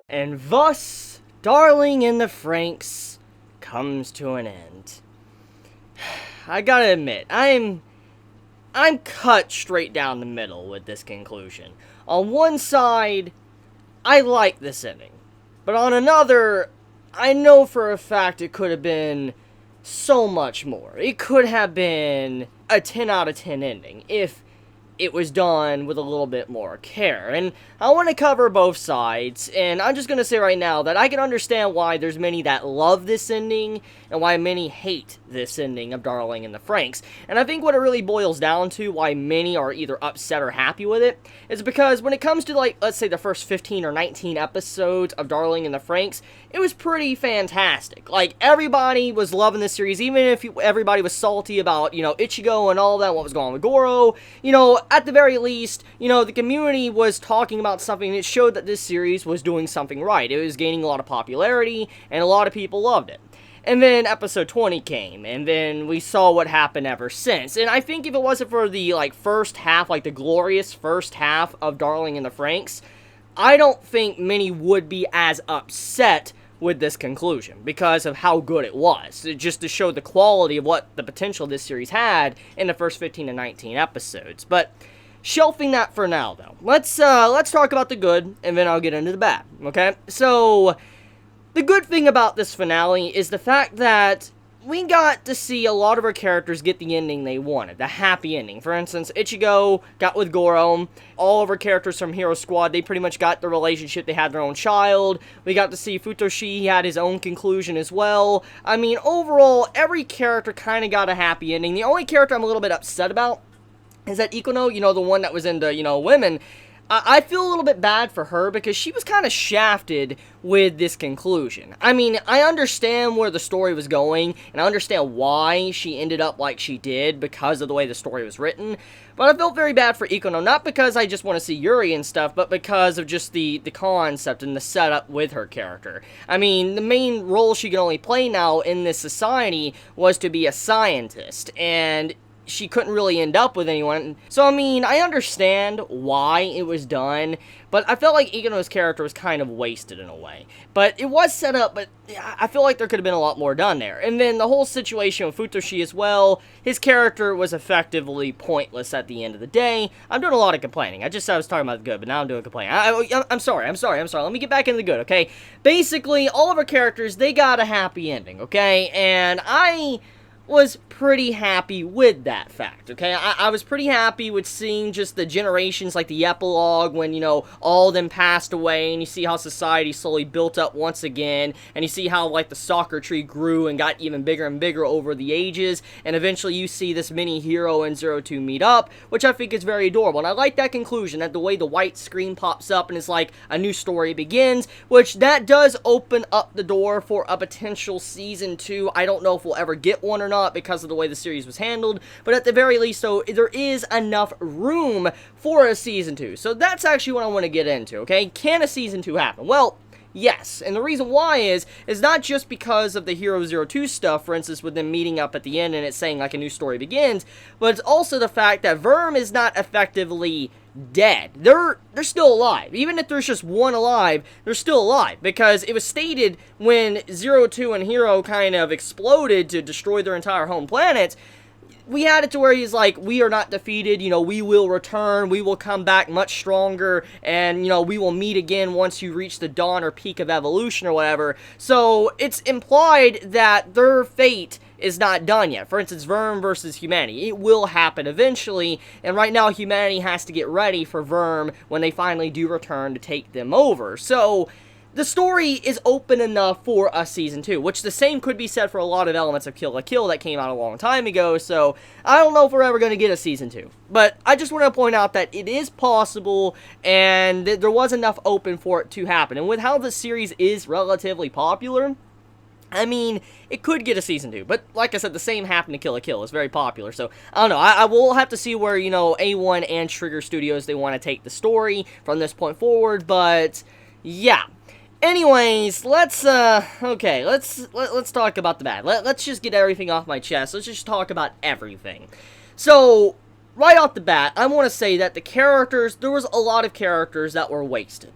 And thus, Darling in the Franxx comes to an end. I gotta admit, I'm cut straight down the middle with this conclusion. On one side, I like this ending. But on another, I know for a fact it could have been so much more. It could have been a 10 out of 10 ending if it was done with a little bit more care. And I want to cover both sides, and I'm just going to say right now that I can understand why there's many that love this ending, and why many hate this ending of Darling in the Franxx. And I think what it really boils down to, why many are either upset or happy with it, is because when it comes to, like, let's say the first 15 or 19 episodes of Darling in the Franxx, it was pretty fantastic. Like, everybody was loving this series, even if everybody was salty about, Ichigo and all that, what was going on with Goro. At the very least, the community was talking about something that showed that this series was doing something right. It was gaining a lot of popularity, and a lot of people loved it. And then episode 20 came, and then we saw what happened ever since. And I think if it wasn't for the, first half, the glorious first half of Darling in the Franxx, I don't think many would be as upset with this conclusion, because of how good it was. Just to show the quality of what the potential this series had in the first 15 to 19 episodes. But shelving that for now, though. Let's talk about the good, and then I'll get into the bad, okay? So, the good thing about this finale is the fact that we got to see a lot of our characters get the ending they wanted, the happy ending. For instance, Ichigo got with Goro. All of our characters from Hero Squad, they pretty much got the relationship. They had their own child. We got to see Futoshi, he had his own conclusion as well. I mean, overall, every character kind of got a happy ending. The only character I'm a little bit upset about is that Ikuno, the one that was into, women. I feel a little bit bad for her because she was kind of shafted with this conclusion. I mean, I understand where the story was going, and I understand why she ended up like she did because of the way the story was written, but I felt very bad for Ikuno, not because I just want to see Yuri and stuff, but because of just the concept and the setup with her character. I mean, the main role she could only play now in this society was to be a scientist, and she couldn't really end up with anyone. So, I mean, I understand why it was done, but I felt like Ikuno's character was kind of wasted in a way. But it was set up, but I feel like there could have been a lot more done there. And then the whole situation with Futoshi as well, his character was effectively pointless at the end of the day. I'm doing a lot of complaining. I just said I was talking about the good, but now I'm doing complaining. I'm sorry. Let me get back into the good, okay? Basically, all of our characters, they got a happy ending, okay? And I was pretty happy with that fact, okay? I was pretty happy with seeing just the generations, like the epilogue, when, all of them passed away, and you see how society slowly built up once again, and you see how, the soccer tree grew and got even bigger and bigger over the ages, and eventually you see this mini hero and Zero 2 meet up, which I think is very adorable, and I like that conclusion, that the way the white screen pops up, and it's like a new story begins, which that does open up the door for a potential season 2. I don't know if we'll ever get one or not, because of the way the series was handled, but at the very least, though, there is enough room for a season 2. So that's actually what I want to get into, okay? Can a season 2 happen? Well, yes, and the reason why is not just because of the Hero Zero 2 stuff, for instance, with them meeting up at the end and it's saying, a new story begins, but it's also the fact that Verm is not effectively dead. They're still alive. Even if there's just one alive, they're still alive, because it was stated when Zero 2 and Hero kind of exploded to destroy their entire home planet, we had it to where he's like, we are not defeated, we will return, we will come back much stronger, and, we will meet again once you reach the dawn or peak of evolution or whatever. So, it's implied that their fate is not done yet. For instance, Verm versus humanity. It will happen eventually, and right now humanity has to get ready for Verm when they finally do return to take them over. So, the story is open enough for a season 2, which the same could be said for a lot of elements of Kill la Kill that came out a long time ago, so I don't know if we're ever going to get a season 2. But I just want to point out that it is possible, and there was enough open for it to happen. And with how the series is relatively popular, I mean, it could get a season 2, but like I said, the same happened to Kill la Kill. It's very popular, so I don't know. I will have to see where, A1 and Trigger Studios, they want to take the story from this point forward, but yeah. Anyways, let's talk about the bad. Let's just get everything off my chest. Let's just talk about everything. So, right off the bat, I want to say that there was a lot of characters that were wasted.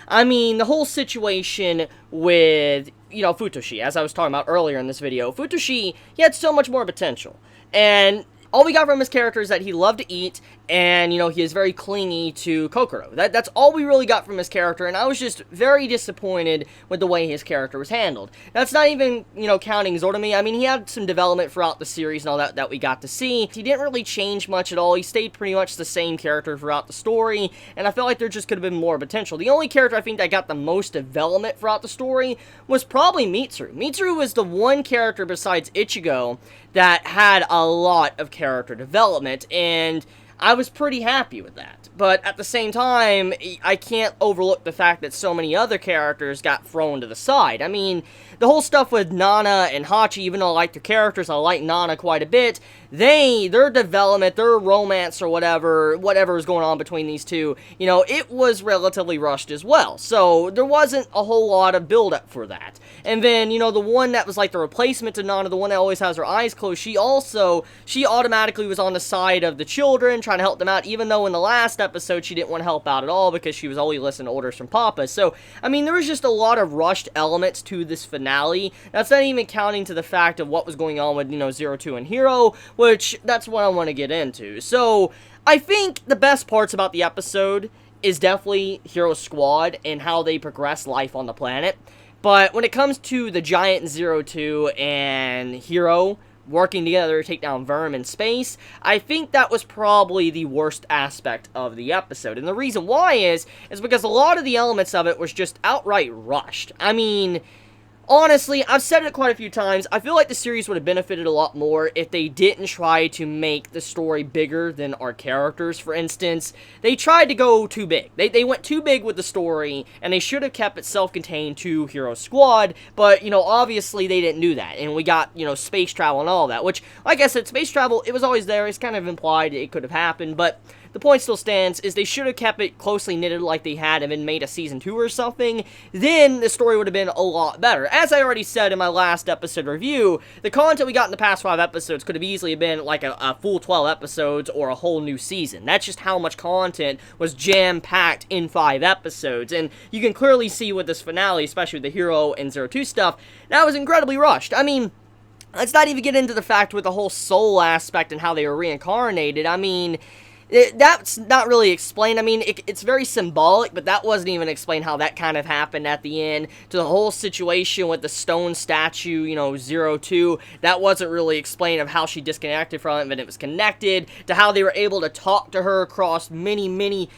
I mean, the whole situation with, Futoshi, as I was talking about earlier in this video, Futoshi, he had so much more potential. And all we got from his character is that he loved to eat, and, he is very clingy to Kokoro. That's all we really got from his character, and I was just very disappointed with the way his character was handled. That's not even, counting Zordomi. I mean, he had some development throughout the series and all that we got to see. He didn't really change much at all. He stayed pretty much the same character throughout the story, and I felt like there just could have been more potential. The only character I think that got the most development throughout the story was probably Mitsuru. Mitsuru was the one character besides Ichigo that had a lot of character development, and I was pretty happy with that. But at the same time, I can't overlook the fact that so many other characters got thrown to the side. I mean, the whole stuff with Nana and Hachi, even though I like their characters, I like Nana quite a bit, their development, their romance or whatever is going on between these two, it was relatively rushed as well. So there wasn't a whole lot of build-up for that. And then, the one that was like the replacement to Nana, the one that always has her eyes closed, she automatically was on the side of the children, trying to help them out, even though in the last episode she didn't want to help out at all because she was always listening to orders from Papa. So, I mean, there was just a lot of rushed elements to this finale. That's not even counting to the fact of what was going on with, Zero Two and Hero, which that's what I want to get into. So, I think the best parts about the episode is definitely Hero's squad and how they progress life on the planet. But when it comes to the giant Zero Two and Hero working together to take down Verm in space, I think that was probably the worst aspect of the episode. And the reason why is because a lot of the elements of it was just outright rushed. I mean, honestly, I've said it quite a few times, I feel like the series would have benefited a lot more if they didn't try to make the story bigger than our characters. For instance, they tried to go too big. They went too big with the story, and they should have kept it self-contained to Hero Squad, but, obviously they didn't do that, and we got, space travel and all that, which, like I said, space travel, it was always there, it's kind of implied it could have happened, but the point still stands, is they should have kept it closely knitted like they had and then made a season 2 or something, then the story would have been a lot better. As I already said in my last episode review, the content we got in the past 5 episodes could have easily been like a full 12 episodes or a whole new season. That's just how much content was jam-packed in 5 episodes, and you can clearly see with this finale, especially with the Hero and Zero Two stuff, that was incredibly rushed. I mean, let's not even get into the fact with the whole soul aspect and how they were reincarnated. I mean, that's not really explained. I mean, it's very symbolic, but that wasn't even explained how that kind of happened at the end. To the whole situation with the stone statue, Zero Two, that wasn't really explained of how she disconnected from it, but it was connected, to how they were able to talk to her across many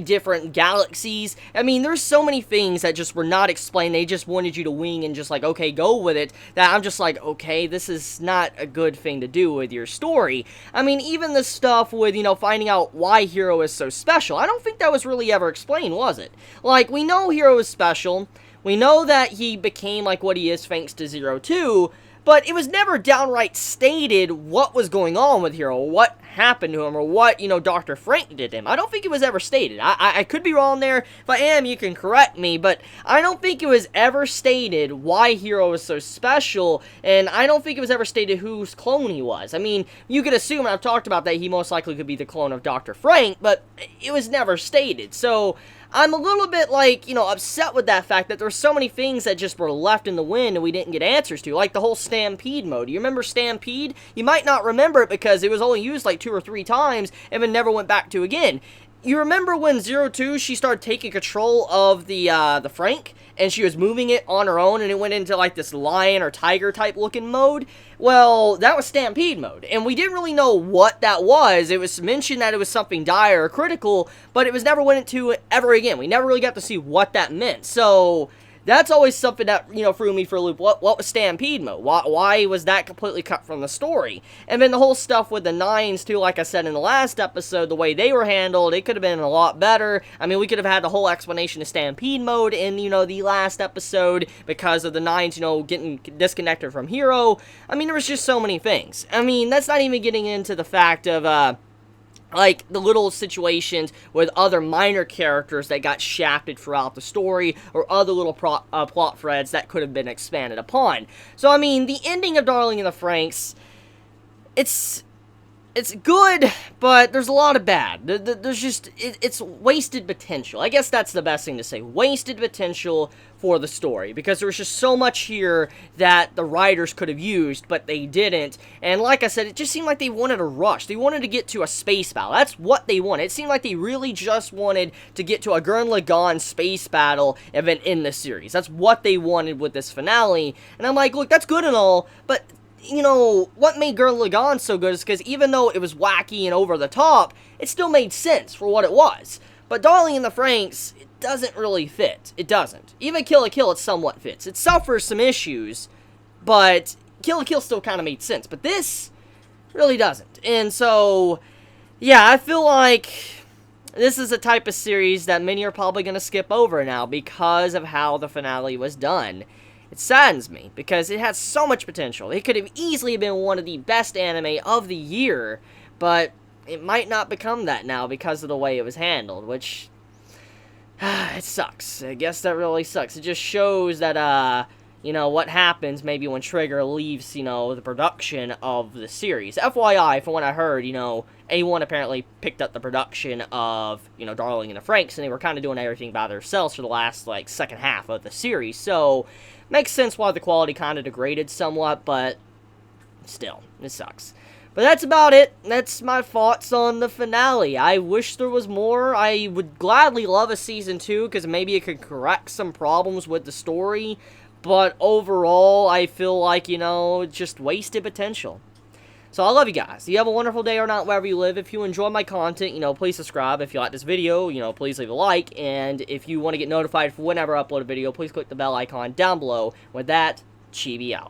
different galaxies. I mean, there's so many things that just were not explained. They just wanted you to wing and just like, okay, go with it, that I'm just like, okay, this is not a good thing to do with your story. I mean, even the stuff with, finding out why Hero is so special, I don't think that was really ever explained, was it? Like, we know Hero is special, we know that he became like what he is thanks to Zero Two, but it was never downright stated what was going on with Hero, what happened to him, or what, Dr. Frank did to him. I don't think it was ever stated. I could be wrong there. If I am, you can correct me, but I don't think it was ever stated why Hero was so special, and I don't think it was ever stated whose clone he was. I mean, you could assume, and I've talked about that, he most likely could be the clone of Dr. Frank, but it was never stated, so I'm a little bit, upset with that fact that there's so many things that just were left in the wind and we didn't get answers to, like the whole Stampede mode. You remember Stampede? You might not remember it because it was only used like 2 or 3 times and then never went back to again. You remember when Zero Two, she started taking control of the Frank, and she was moving it on her own, and it went into, like, this lion or tiger type looking mode? Well, that was Stampede mode, and we didn't really know what that was. It was mentioned that it was something dire or critical, but it was never went into it ever again. We never really got to see what that meant, so that's always something that, threw me for a loop. What was Stampede mode? Why was that completely cut from the story? And then the whole stuff with the Nines, too, like I said in the last episode, the way they were handled, it could have been a lot better. I mean, we could have had the whole explanation of Stampede mode in, the last episode, because of the Nines, getting disconnected from Hero. I mean, there was just so many things. I mean, that's not even getting into the fact of, like, the little situations with other minor characters that got shafted throughout the story, or other little plot threads that could have been expanded upon. So, I mean, the ending of Darling in the Franxx, it's it's good, but there's a lot of bad. There's just, it's wasted potential. I guess that's the best thing to say. Wasted potential for the story, because there was just so much here that the writers could have used, but they didn't. And like I said, it just seemed like they wanted a rush. They wanted to get to a space battle. That's what they wanted. It seemed like they really just wanted to get to a Gurren Lagann space battle event in the series. That's what they wanted with this finale. And I'm like, look, that's good and all, but you know, what made Gurren Lagann so good is because even though it was wacky and over the top, it still made sense for what it was. But Darling in the Franxx, it doesn't really fit. It doesn't. Even Kill la Kill, it somewhat fits. It suffers some issues, but Kill la Kill still kind of made sense. But this really doesn't. And so, yeah, I feel like this is a type of series that many are probably going to skip over now because of how the finale was done. It saddens me, because it has so much potential. It could have easily been one of the best anime of the year, but it might not become that now because of the way it was handled, which, it sucks. I guess that really sucks. It just shows that, you know, what happens maybe when Trigger leaves, you know, the production of the series. FYI, from what I heard, you know, A1 apparently picked up the production of, you know, Darling in the Franxx, and they were kind of doing everything by themselves for the last, like, second half of the series, so makes sense why the quality kind of degraded somewhat, but still, it sucks. But that's about it. That's my thoughts on the finale. I wish there was more. I would gladly love a season 2, because maybe it could correct some problems with the story, but overall, I feel like, you know, just wasted potential. So I love you guys. You have a wonderful day or not wherever you live. If you enjoy my content, you know, please subscribe. If you like this video, you know, please leave a like. And if you want to get notified for whenever I upload a video, please click the bell icon down below. With that, Chibi out.